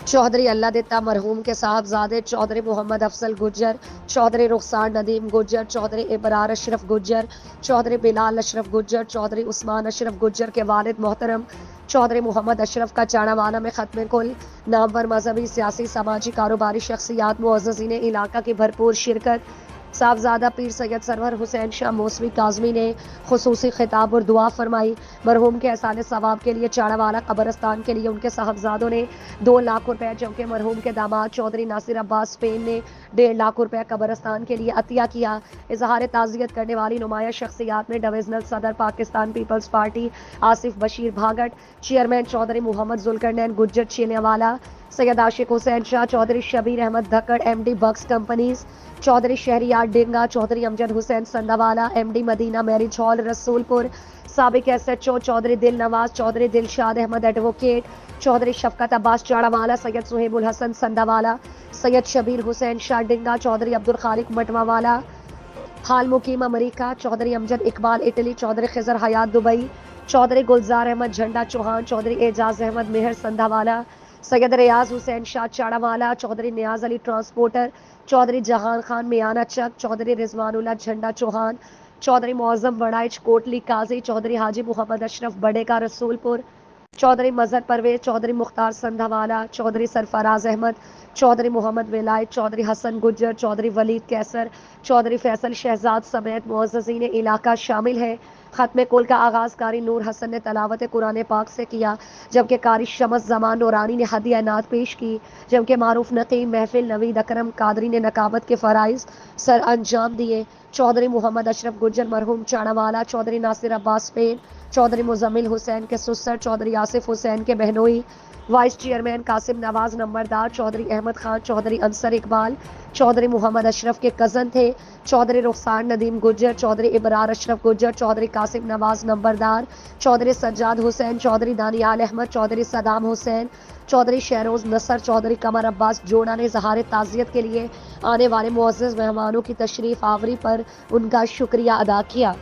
चौधरी अल्लाह दिता मरहूम के साहबजादे चौधरी मोहम्मद अफजल गुज्जर, चौधरी रुखसार नदीम गुज्जर, चौधरी इबरार अशरफ गुज्जर, चौधरी बिलाल अशरफ गुज्जर, चौधरी उस्मान अशरफ गुज्जर के वालिद मोहतरम चौधरी मोहम्मद अशरफ का चाड़ावाला में ख़त्म कुल नामवर मजहबी सियासी समाजी कारोबारी शख्सियात मुअज़्ज़ज़ीन इलाका की भरपूर शिरकत। साहबजादा पीर सैयद सरवर हुसैन शाह मौसवी काज़मी ने खुसूसी खिताब और दुआ फरमाई। मरहूम के एहसान सवाब के लिए चाड़ावाला कब्रिस्तान के लिए उनके साहबजादों ने 2 लाख रुपए, जबकि मरहूम के दामाद चौधरी नासिर अब्बास पेन ने 1.5 लाख रुपए कब्रिस्तान के लिए अतिया किया। इजहार ताज़ियत करने वाली नुमाया शख्सियात में डिविजनल सदर Pakistan Peoples Party Asif Bashir Bhagat, chairman Chaudhry Muhammad Zulqarnain Gujjar Cheelewala, Syed Ashiq Hussain Shah, Chaudhry Shabbir Ahmed Dhakkar MD Bux companies, Chaudhry Shahryar Denga, Chaudhry Amjad Hussain Sandawala MD Madina marriage hall Rasoolpur, साबिक SHO चौधरी दिल नवाज, चौधरी दिलशाद अहमद एडवोकेट, चौधरी शफकत अब्बास चाड़ावाला, सैयद सुहेबुल हसन संदावाला, सैयद शबीर हुसैन शाह डेंगा, चौधरी अब्दुल खालिक मटवावाला हाल मुकीम अमरीका, चौधरी अमजद इकबाल इटली, चौधरी खिजर हयात दुबई, चौधरी गुलजार अहमद झंडा चौहान, चौधरी एजाज अहमद मेहर संधावाला, सैयद रियाज हुसैन शाह चाड़ावाला, चौधरी नियाज अली ट्रांसपोर्टर, चौधरी जहान खान मियाना चक, चौधरी रिजवानुल्लाह झंडा चौहान, चौधरी मौजम बड़ाइच कोटली काजी, चौधरी हाजी मोहम्मद अशरफ बड़ेका रसूलपुर, चौधरी मजहर परवेज, चौधरी मुख्तार संधावाला, चौधरी सरफराज अहमद, चौधरी मोहम्मद विलायत, चौधरी हसन गुज्जर, चौधरी वलीद कैसर, चौधरी फैसल शहजाद समेत मुअज़्ज़ज़ीन इलाका शामिल है। ख़त्म कुल का आगाज़ कारी नूर हसन ने तलावत कुरान पाक से किया, जबकि कारी शमस जमान नूरानी ने हदिया नात पेश की, जबकि मारूफ नकीम महफिल नवीद अकरम कादरी ने नकाबत के फ़राइज़ सर अंजाम दिए। चौधरी मोहम्मद अशरफ गुज्जर मरहूम चाड़ावाला, चौधरी नासिर अब्बास पेन, चौधरी मुजम्मिल हुसैन के सुसर, चौधरी आसिफ हुसैन के बहनोई, वाइस चेयरमैन कासिम नवाज नंबरदार, चौधरी अहमद खान, चौधरी अंसर इकबाल, चौधरी मोहम्मद अशरफ के कज़न थे, चौधरी रुखसार नदीम गुज्जर, चौधरी इबरार अशरफ गुज्जर, चौधरी कासिम नवाज नंबरदार, चौधरी सज्जाद हुसैन, चौधरी दानियाल अहमद, चौधरी सदाम हुसैन, चौधरी शहरोज नसर, चौधरी कमर अब्बास जोड़ा ने इज़हार ताज़ियत के लिए आने वाले मुअज़्ज़ज़ मेहमानों की तशरीफ़ आवरी पर उनका शुक्रिया अदा किया।